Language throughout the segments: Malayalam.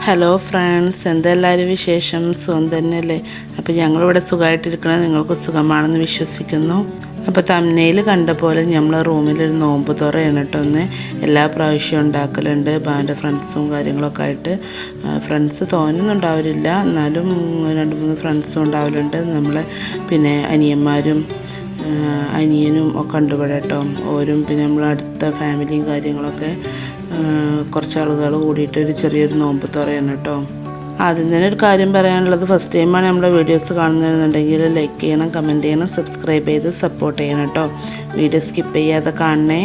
ഹലോ ഫ്രണ്ട്സ്, എന്തെല്ലാവരും വിശേഷം? സുഖം തന്നെയല്ലേ? അപ്പോൾ ഞങ്ങളിവിടെ സുഖമായിട്ടിരിക്കണത് നിങ്ങൾക്ക് സുഖമാണെന്ന് വിശ്വസിക്കുന്നു. അപ്പോൾ തമ്നയിൽ കണ്ട പോലെ നമ്മൾ റൂമിലൊരു നോമ്പ് തുറയാണ് കേട്ടോ. ഒന്ന് എല്ലാ പ്രാവശ്യവും ഉണ്ടാക്കലുണ്ട് ബാൻ്റെ ഫ്രണ്ട്സും കാര്യങ്ങളൊക്കെ ആയിട്ട്. ഫ്രണ്ട്സ് തോനൊന്നും ഉണ്ടാവില്ല, എന്നാലും 2-3 ഫ്രണ്ട്സും ഉണ്ടാവലുണ്ട്. നമ്മളെ പിന്നെ അനിയനും ഒക്കെ ഉണ്ട് ഇവിടെ കേട്ടോ. ഓരും പിന്നെ നമ്മളെ അടുത്ത ഫാമിലിയും കാര്യങ്ങളൊക്കെ കുറച്ച് ആളുകൾ കൂടിയിട്ട് ഒരു ചെറിയൊരു നോമ്പ് തുറയാണ് കേട്ടോ. ആദ്യം തന്നെ ഒരു കാര്യം പറയാനുള്ളത്, ഫസ്റ്റ് ടൈമാണ് നമ്മുടെ വീഡിയോസ് കാണുന്നതെന്നുണ്ടെങ്കിൽ ലൈക്ക് ചെയ്യണം, കമൻറ്റ് ചെയ്യണം, സബ്സ്ക്രൈബ് ചെയ്ത് സപ്പോർട്ട് ചെയ്യണം കേട്ടോ. വീഡിയോ സ്കിപ്പ് ചെയ്യാതെ കാണണേ.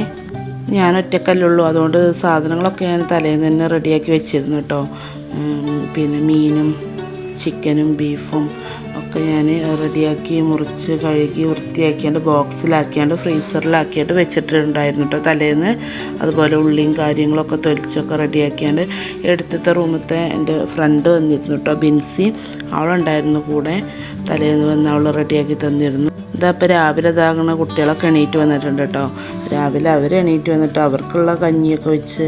ഞാൻ ഒറ്റക്കല്ലുള്ളൂ, അതുകൊണ്ട് സാധനങ്ങളൊക്കെ ഞാൻ തലേന്ന് തന്നെ റെഡിയാക്കി വെച്ചിരുന്നു കേട്ടോ. പിന്നെ മീനും ചിക്കനും ബീഫും ഒക്കെ ഞാൻ റെഡിയാക്കി മുറിച്ച് കഴുകി വൃത്തിയാക്കിയാണ്ട് ബോക്സിലാക്കിയാണ്ട് ഫ്രീസറിലാക്കിയിട്ട് വെച്ചിട്ടുണ്ടായിരുന്നു കേട്ടോ തലേന്ന്. അതുപോലെ ഉള്ളിയും കാര്യങ്ങളൊക്കെ തൊലിച്ചൊക്കെ റെഡിയാക്കിയാണ്ട് എടുത്തത്തെ റൂമത്തെ എൻ്റെ ഫ്രണ്ട് വന്നിരുന്നു കേട്ടോ, ബിൻസി. അവളുണ്ടായിരുന്നു കൂടെ. തലേന്ന് വന്ന് അവൾ റെഡിയാക്കി തന്നിരുന്നു. ഇതപ്പോൾ രാവിലെ ഇതാകുന്ന കുട്ടികളൊക്കെ എണീറ്റ് വന്നിട്ടുണ്ട് കേട്ടോ. രാവിലെ അവർ എണീറ്റ് വന്നിട്ട് അവർക്കുള്ള കഞ്ഞിയൊക്കെ വെച്ച്,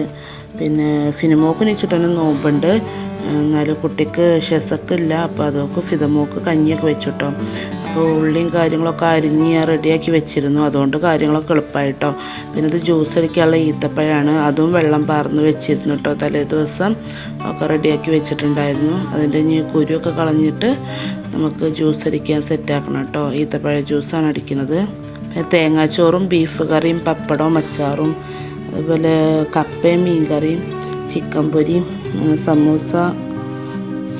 പിന്നെ ഫിനിമോക്ക് നീച്ചിട്ടൊന്നും നോമ്പുണ്ട്, എന്നാലും കുട്ടിക്ക് ഷെസക്കില്ല. അപ്പോൾ അതൊക്കെ ഫിദമോക്ക് കഞ്ഞിയൊക്കെ വെച്ചിട്ടോ. അപ്പോൾ ഉള്ളിയും കാര്യങ്ങളൊക്കെ അരിഞ്ഞ് റെഡിയാക്കി വെച്ചിരുന്നു, അതുകൊണ്ട് കാര്യങ്ങളൊക്കെ എളുപ്പമായിട്ടോ. പിന്നെ ഇത് ജ്യൂസ് അടിക്കാനുള്ള ഈത്തപ്പഴമാണ്, അതും വെള്ളം പാർന്ന് വെച്ചിരുന്നു കേട്ടോ. തലേ ദിവസം ഒക്കെ റെഡിയാക്കി വെച്ചിട്ടുണ്ടായിരുന്നു. അതിൻ്റെ ഇനി കുരുവൊക്കെ കളഞ്ഞിട്ട് നമുക്ക് ജ്യൂസ് അടിക്കാൻ സെറ്റാക്കണം കേട്ടോ. ഈത്തപ്പഴ ജ്യൂസാണ് അടിക്കുന്നത്. തേങ്ങാച്ചോറും ബീഫ് കറിയും പപ്പടവും അച്ചാറും, അതുപോലെ കപ്പയും മീൻ കറിയും ചിക്കൻ പൊരിയും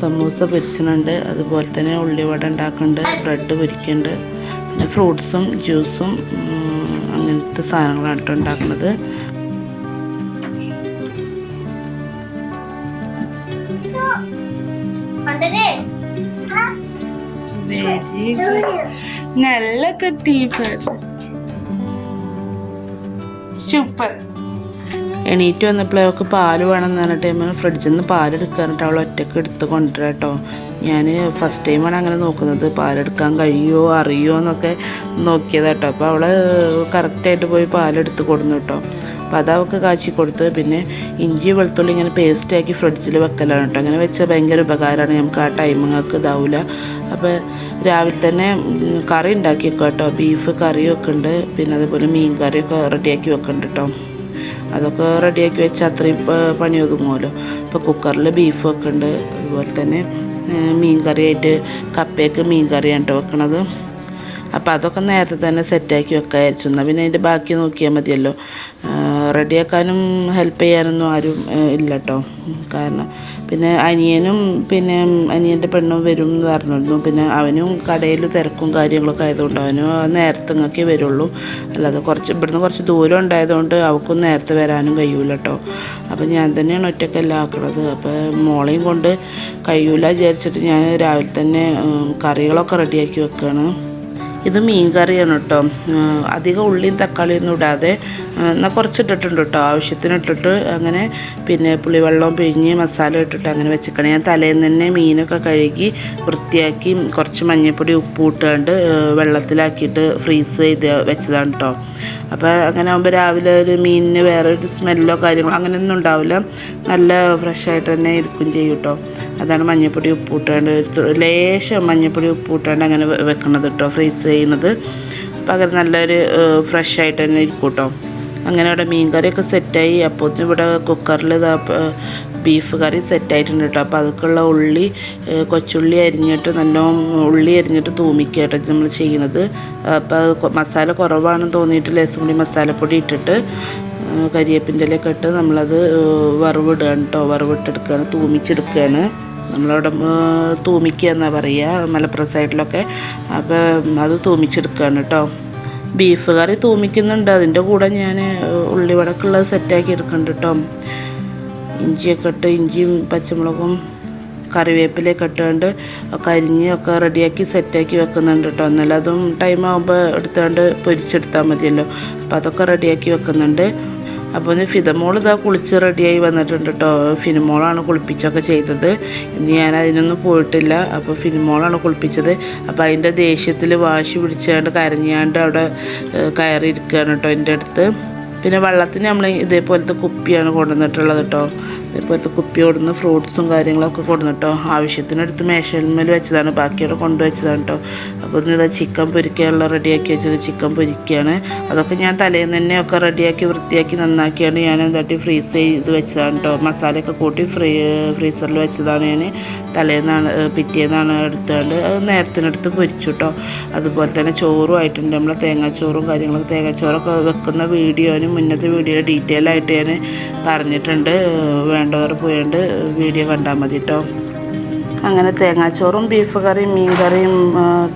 സമൂസ പൊരിച്ചിട്ടുണ്ട്. അതുപോലെ തന്നെ ഉള്ളിവട ഉണ്ടാക്കുന്നുണ്ട്, ബ്രെഡ് പൊരിക്കുന്നുണ്ട്, പിന്നെ ഫ്രൂട്ട്സും ജ്യൂസും അങ്ങനത്തെ സാധനങ്ങളാണ് കേട്ടോ ഉണ്ടാക്കുന്നത്. വെരി ഗുഡ്, നല്ല കുട്ടി, സൂപ്പർ. എണീറ്റ് വന്നപ്പോഴേ അവൾക്ക് പാൽ വേണമെന്ന് പറഞ്ഞ ടൈമിൽ ഫ്രിഡ്ജിൽ നിന്ന് പാലെടുക്കാനിട്ട് അവൾ ഒറ്റയ്ക്ക് എടുത്ത് കൊണ്ടുവരാം കേട്ടോ. ഞാൻ ഫസ്റ്റ് ടൈമാണ് അങ്ങനെ നോക്കുന്നത്, പാലെടുക്കാൻ കഴിയുമോ അറിയുമോ എന്നൊക്കെ നോക്കിയതാണ് കേട്ടോ. അപ്പോൾ അവൾ കറക്റ്റായിട്ട് പോയി പാലെടുത്ത് കൊടുന്നു കേട്ടോ. അപ്പോൾ അത് അവൾക്ക് കാച്ചി കൊടുത്ത്, പിന്നെ ഇഞ്ചി വെളുത്തുള്ളി ഇങ്ങനെ പേസ്റ്റാക്കി ഫ്രിഡ്ജിൽ വെക്കലാണ് കേട്ടോ. അങ്ങനെ വെച്ചാൽ ഭയങ്കര ഉപകാരമാണ്, നമുക്ക് ആ ടൈമിങ്ങൾക്ക് ഇതാവില്ല. അപ്പോൾ രാവിലെ തന്നെ കറി ഉണ്ടാക്കി വെക്കുക കേട്ടോ. ബീഫ് കറിയൊക്കെ ഉണ്ട്, പിന്നെ അതുപോലെ മീൻ കറിയൊക്കെ റെഡിയാക്കി വെക്കുന്നുണ്ട് കേട്ടോ. അതൊക്കെ റെഡിയാക്കി വെച്ചാൽ അത്രയും പണി ഒതുങ്ങുമല്ലോ. ഇപ്പോൾ കുക്കറിൽ ബീഫ് വെക്കുന്നുണ്ട്, അതുപോലെ തന്നെ മീൻ കറിയായിട്ട് കപ്പയൊക്കെ മീൻ കറിയാണ് കേട്ടോ വെക്കണത്. അപ്പോൾ അതൊക്കെ നേരത്തെ തന്നെ സെറ്റാക്കി വെക്കാതിരിച്ചു, എന്നാൽ പിന്നെ അതിൻ്റെ ബാക്കി നോക്കിയാൽ മതിയല്ലോ. റെഡിയാക്കാനും ഹെൽപ്പ് ചെയ്യാനൊന്നും ആരും ഇല്ല കേട്ടോ. കാരണം പിന്നെ പിന്നെ അനിയൻ്റെ പെണ്ണും വരും എന്ന് പറഞ്ഞിരുന്നു. പിന്നെ അവനും കടയിൽ തിരക്കും കാര്യങ്ങളൊക്കെ ആയതുകൊണ്ട് അവനും നേരത്തെ ഇങ്ങൊക്കെ വരുള്ളൂ. അല്ലാതെ ഇവിടുന്ന് കുറച്ച് ദൂരം ഉണ്ടായതുകൊണ്ട് അവൾക്കും നേരത്തെ വരാനും കഴിയൂല കേട്ടോ. അപ്പോൾ ഞാൻ തന്നെയാണ് ഒറ്റയ്ക്കെല്ലാം ആക്കണത്. അപ്പോൾ മോളെയും കൊണ്ട് കഴിയൂല വിചാരിച്ചിട്ട് ഞാൻ രാവിലെ തന്നെ കറികളൊക്കെ റെഡിയാക്കി വെക്കുകയാണ്. ഇത് മീൻ കറിയാണ് കേട്ടോ. അധികം ഉള്ളിയും തക്കാളിയൊന്നും ഇടാതെ എന്നാൽ കുറച്ചിട്ടിട്ടുണ്ട് കേട്ടോ, ആവശ്യത്തിന് ഇട്ടിട്ട് അങ്ങനെ. പിന്നെ പുളിവെള്ളം പിഴിഞ്ഞ് മസാല ഇട്ടിട്ട് അങ്ങനെ വെച്ചിക്കണം. ഞാൻ തലേന്ന് തന്നെ മീനൊക്കെ കഴുകി വൃത്തിയാക്കി കുറച്ച് മഞ്ഞൾപ്പൊടി ഉപ്പ് ഇട്ടുകൊണ്ട് വെള്ളത്തിലാക്കിയിട്ട് ഫ്രീസ് ചെയ്ത് വെച്ചതാണ് കേട്ടോ. അപ്പോൾ അങ്ങനെ ആകുമ്പോൾ രാവിലെ ഒരു മീനിന് വേറെ ഒരു സ്മെല്ലോ കാര്യങ്ങളോ അങ്ങനെയൊന്നും ഉണ്ടാവില്ല, നല്ല ഫ്രഷായിട്ട് തന്നെ ഇരിക്കും ചെയ്യും കേട്ടോ. അതാണ് മഞ്ഞൾപ്പൊടി ഉപ്പ് ഇട്ടുകൊണ്ട് ലേശം മഞ്ഞൾപ്പൊടി ഉപ്പ് ഇട്ടുകൊണ്ട് അങ്ങനെ വെക്കണത് കേട്ടോ, ഫ്രീസ് ചെയ്യുന്നത്. അപ്പോൾ അങ്ങനെ നല്ലൊരു ഫ്രഷായിട്ട് തന്നെ ഇരിക്കും കേട്ടോ. അങ്ങനെ ഇവിടെ മീൻ കറിയൊക്കെ സെറ്റായി. അപ്പോൾ ഇവിടെ കുക്കറിൽ ബീഫ് കറി സെറ്റായിട്ടുണ്ട് കേട്ടോ. അപ്പോൾ അതൊക്കെയുള്ള കൊച്ചുള്ളി അരിഞ്ഞിട്ട് നല്ലോണം ഉള്ളി അരിഞ്ഞിട്ട് തൂമിക്കാട്ടോ നമ്മൾ ചെയ്യണത്. അപ്പോൾ മസാല കുറവാണെന്ന് തോന്നിയിട്ട് ലേശം കൂടി മസാലപ്പൊടി ഇട്ടിട്ട് കരിയേപ്പിൻ്റെ ഇലയൊക്കെ ഇട്ട് നമ്മളത് വറവിടുകയാണ് കേട്ടോ. വറവിട്ടെടുക്കുകയാണ്, തൂമിച്ചെടുക്കുകയാണ്. നമ്മളവിടെ തൂമിക്കുക എന്നാണ് പറയുക മലപ്പുറം സൈഡിലൊക്കെ. അപ്പോൾ അത് തൂമിച്ചെടുക്കുകയാണ് കേട്ടോ. ബീഫ് കറി തൂമിക്കുന്നുണ്ട്, അതിൻ്റെ കൂടെ ഞാൻ ഉള്ളിവടക്കുള്ളത് സെറ്റാക്കി എടുക്കുന്നുണ്ട് കേട്ടോ. ഇഞ്ചിയൊക്കെ ഇട്ട് ഇഞ്ചിയും പച്ചമുളകും കറിവേപ്പിലയൊക്കെ ഇട്ടുകൊണ്ട് ഒക്കെ അരിഞ്ഞ് ഒക്കെ റെഡിയാക്കി സെറ്റാക്കി വെക്കുന്നുണ്ട് കേട്ടോ. എന്നാലും അതും ടൈം ആകുമ്പോൾ എടുത്തുകൊണ്ട് പൊരിച്ചെടുത്താൽ മതിയല്ലോ. അപ്പോൾ അതൊക്കെ റെഡിയാക്കി വെക്കുന്നുണ്ട്. അപ്പോൾ ഫിദമോൾ ഇതാ കുളിച്ച് റെഡിയായി വന്നിട്ടുണ്ട് കേട്ടോ. ഫിനിമോളാണ് കുളിപ്പിച്ചൊക്കെ ചെയ്തത്. ഇന്ന് ഞാൻ അതിനൊന്നും പോയിട്ടില്ല. അപ്പോൾ ഫിനിമോളാണ് കുളിപ്പിച്ചത്. അപ്പോൾ അതിൻ്റെ ദേഷ്യത്തിൽ വാശി പിടിച്ചാണ്ട് കരഞ്ഞാണ്ട് അവിടെ കയറിയിരിക്കുകയാണ് കേട്ടോ എൻ്റെ അടുത്ത്. പിന്നെ വെള്ളത്തിന് നമ്മൾ ഇതേപോലത്തെ കുപ്പിയാണ് കൊണ്ടുവന്നിട്ടുള്ളത് കേട്ടോ. അതേപോലത്തെ കുപ്പി കൊടുന്ന് ഫ്രൂട്ട്സും കാര്യങ്ങളൊക്കെ കൊടുന്നിട്ടോ ആവശ്യത്തിനടുത്ത് മേശമേൽ വെച്ചതാണ്, ബാക്കിയുടെ കൊണ്ടുവച്ചതാണ് കേട്ടോ. അപ്പോൾ ഇതാ ചിക്കൻ പൊരിക്കാനുള്ള റെഡിയാക്കി വെച്ചത് ചിക്കൻ പൊരിക്കുകയാണ്. അതൊക്കെ ഞാൻ തലേന്ന് തന്നെ ഒക്കെ റെഡിയാക്കി വൃത്തിയാക്കി നന്നാക്കിയാണ് ഞാൻ എന്താട്ടി ഫ്രീസ് ചെയ്ത് വെച്ചതാണ് കേട്ടോ. മസാലയൊക്കെ കൂട്ടി ഫ്രീസറിൽ വെച്ചതാണ് ഞാൻ. തലേന്നാണ് പിറ്റേന്നാണ് എടുത്തുകൊണ്ട് അത് നേരത്തിനടുത്ത് പൊരിച്ചു കേട്ടോ. അതുപോലെ തന്നെ ചോറും ആയിട്ടുണ്ട്, നമ്മളെ തേങ്ങാച്ചോറും കാര്യങ്ങളൊക്കെ. തേങ്ങാച്ചോറൊക്കെ വെക്കുന്ന വീഡിയോന് മുന്നത്തെ വീഡിയോ ഡീറ്റെയിൽ ആയിട്ട് ഞാൻ പറഞ്ഞിട്ടുണ്ട്, വേണ്ടവർ പോയാണ്ട് വീഡിയോ കണ്ടാൽ മതി കേട്ടോ. അങ്ങനെ തേങ്ങാച്ചോറും ബീഫ് കറിയും മീൻ കറിയും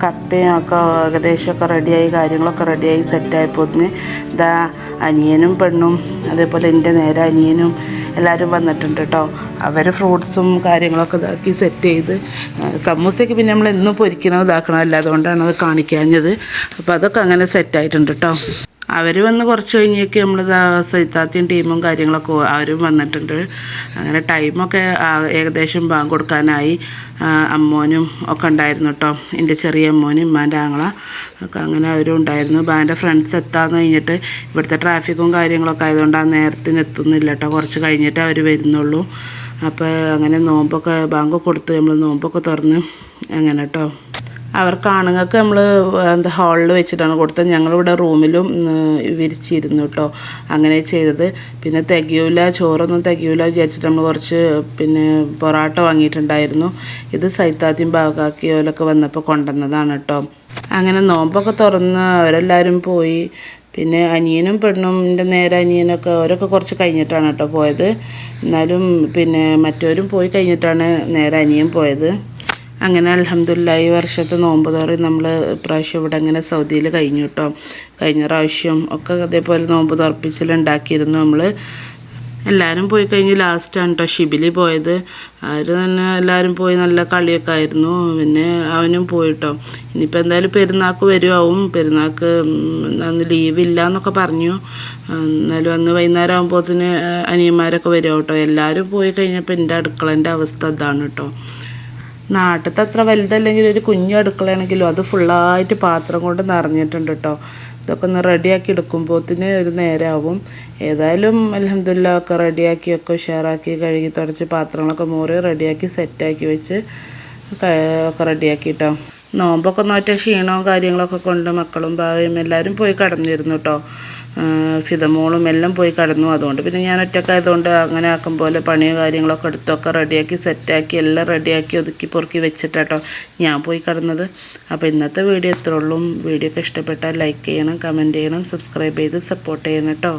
കപ്പയും ഒക്കെ ഏകദേശമൊക്കെ റെഡിയായി, കാര്യങ്ങളൊക്കെ റെഡിയായി സെറ്റായപ്പോൾ ഇതാ അനിയനും പെണ്ണും അതേപോലെ എൻ്റെ നേരെ അനിയനും എല്ലാവരും വന്നിട്ടുണ്ട് കേട്ടോ. അവർ ഫ്രൂട്ട്സും കാര്യങ്ങളൊക്കെ ഇതാക്കി സെറ്റ് ചെയ്ത്, സമൂസയ്ക്ക് പിന്നെ നമ്മൾ എന്നും പൊരിക്കണം ഇതാക്കണം അല്ല, അതുകൊണ്ടാണ് അത് കാണിക്കാഞ്ഞത്. അപ്പോൾ അതൊക്കെ അങ്ങനെ സെറ്റായിട്ടുണ്ട് കേട്ടോ. അവർ വന്ന് കുറച്ച് കഴിഞ്ഞേക്ക് നമ്മൾ സൈത്താത്തിയും ടീമും കാര്യങ്ങളൊക്കെ അവരും വന്നിട്ടുണ്ട്. അങ്ങനെ ടൈമൊക്കെ ഏകദേശം ബാങ്ക് കൊടുക്കാനായി. അമ്മോനും ഒക്കെ ഉണ്ടായിരുന്നു കേട്ടോ, എൻ്റെ ചെറിയ അമ്മോനും ഉമ്മാൻ്റെ ആങ്ങള ഒക്കെ അങ്ങനെ അവരും ഉണ്ടായിരുന്നു. ബാൻ്റെ ഫ്രണ്ട്സ് എത്താന്ന് കഴിഞ്ഞിട്ട് ഇവിടുത്തെ ട്രാഫിക്കും കാര്യങ്ങളൊക്കെ ആയതുകൊണ്ട് ആ നേരത്തിന് എത്തുന്നില്ല കേട്ടോ, കുറച്ച് കഴിഞ്ഞിട്ട് അവർ വരുന്നുള്ളൂ. അപ്പോൾ അങ്ങനെ നോമ്പൊക്കെ ബാങ്ക് കൊടുത്ത് നമ്മൾ നോമ്പൊക്കെ തുറന്ന് അങ്ങനെ കേട്ടോ. അവർക്ക് ആണുങ്ങൾക്ക് നമ്മൾ ഹാളിൽ വെച്ചിട്ടാണ് കൊടുത്തത്, ഞങ്ങളിവിടെ റൂമിലും വിരിച്ചിരുന്നു കേട്ടോ, അങ്ങനെ ചെയ്തത്. പിന്നെ തികയൂല, ചോറൊന്നും തികയൂല വിചാരിച്ചിട്ട് നമ്മൾ കുറച്ച് പൊറാട്ട വാങ്ങിയിട്ടുണ്ടായിരുന്നു. ഇത് സൈത്താത്തിയും ബാഗാക്കിയോലൊക്കെ വന്നപ്പോൾ കൊണ്ടുവന്നതാണ് കേട്ടോ. അങ്ങനെ നോമ്പൊക്കെ തുറന്ന് അവരെല്ലാവരും പോയി. പിന്നെ അനിയനും പെണ്ണും എൻ്റെ നേരെ അനിയനൊക്കെ അവരൊക്കെ കുറച്ച് കഴിഞ്ഞിട്ടാണ് കേട്ടോ പോയത്. എന്നാലും മറ്റവരും പോയി കഴിഞ്ഞിട്ടാണ് നേരെ അനിയൻ പോയത്. അങ്ങനെ അൽഹംദുലില്ലാ ഈ വർഷത്തെ നോമ്പ് തുറ നമ്മൾ ഇപ്രാവശ്യം ഇവിടെ അങ്ങനെ സൗദിയിൽ കഴിഞ്ഞു കേട്ടോ. കഴിഞ്ഞ പ്രാവശ്യം ഒക്കെ അതേപോലെ നോമ്പ് തുറപ്പിച്ചിലുണ്ടാക്കിയിരുന്നു നമ്മൾ. എല്ലാവരും പോയി കഴിഞ്ഞ് ലാസ്റ്റാണ് കേട്ടോ ഷിബിലി പോയത്. അവർ തന്നെ എല്ലാവരും പോയി നല്ല കളിയൊക്കെ ആയിരുന്നു. പിന്നെ അവനും പോയിട്ടോ. ഇനിയിപ്പോൾ എന്തായാലും പെരുന്നാൾക്ക് വരുമാവും, പെരുന്നാൾക്ക് അന്ന് ലീവില്ല എന്നൊക്കെ പറഞ്ഞു. എന്നാലും അന്ന് വൈകുന്നേരം ആകുമ്പോഴത്തേന് അനിയന്മാരൊക്കെ വരും കേട്ടോ. എല്ലാവരും പോയി കഴിഞ്ഞപ്പോൾ എൻ്റെ അടുക്കളേൻ്റെ അവസ്ഥ ഇതാണ് കേട്ടോ. നാട്ടിലത്തെ അത്ര വലുതല്ലെങ്കിൽ ഒരു കുഞ്ഞു അടുക്കളയാണെങ്കിലും അത് ഫുള്ളായിട്ട് പാത്രം കൊണ്ട് നിറഞ്ഞിട്ടുണ്ട് കേട്ടോ. ഇതൊക്കെ ഒന്ന് റെഡിയാക്കി എടുക്കുമ്പോഴത്തേന് ഒരു നേരമാവും. ഏതായാലും അൽഹംദുലില്ലാ ഒക്കെ റെഡിയാക്കിയൊക്കെ ഉഷാറാക്കി കഴുകി തുടച്ച് പാത്രങ്ങളൊക്കെ മോറി റെഡിയാക്കി സെറ്റാക്കി വെച്ച് ഒക്കെ റെഡിയാക്കി കേട്ടോ. നോമ്പൊക്കെ നോറ്റ ക്ഷീണവും കാര്യങ്ങളൊക്കെ കൊണ്ട് മക്കളും ഭാവിയും എല്ലാവരും പോയി കടന്നിരുന്നു കേട്ടോ. ഫിദമോളും എല്ലാം പോയി കടന്നു. അതുകൊണ്ട് പിന്നെ ഞാൻ ഒറ്റക്കായതുകൊണ്ട് അങ്ങനെ ആക്കും പോലെ പണിയും കാര്യങ്ങളൊക്കെ എടുത്തൊക്കെ റെഡിയാക്കി സെറ്റാക്കി എല്ലാം റെഡിയാക്കി ഒതുക്കി പൊറുക്കി വെച്ചിട്ടാട്ടോ ഞാൻ പോയി കടന്നത്. അപ്പോൾ ഇന്നത്തെ വീഡിയോ ഇത്രേ ഉള്ളൂ. വീഡിയോ ഒക്കെ ഇഷ്ടപ്പെട്ടാൽ ലൈക്ക് ചെയ്യണം, കമൻറ്റ് ചെയ്യണം, സബ്സ്ക്രൈബ് ചെയ്ത് സപ്പോർട്ട് ചെയ്യണം കേട്ടോ.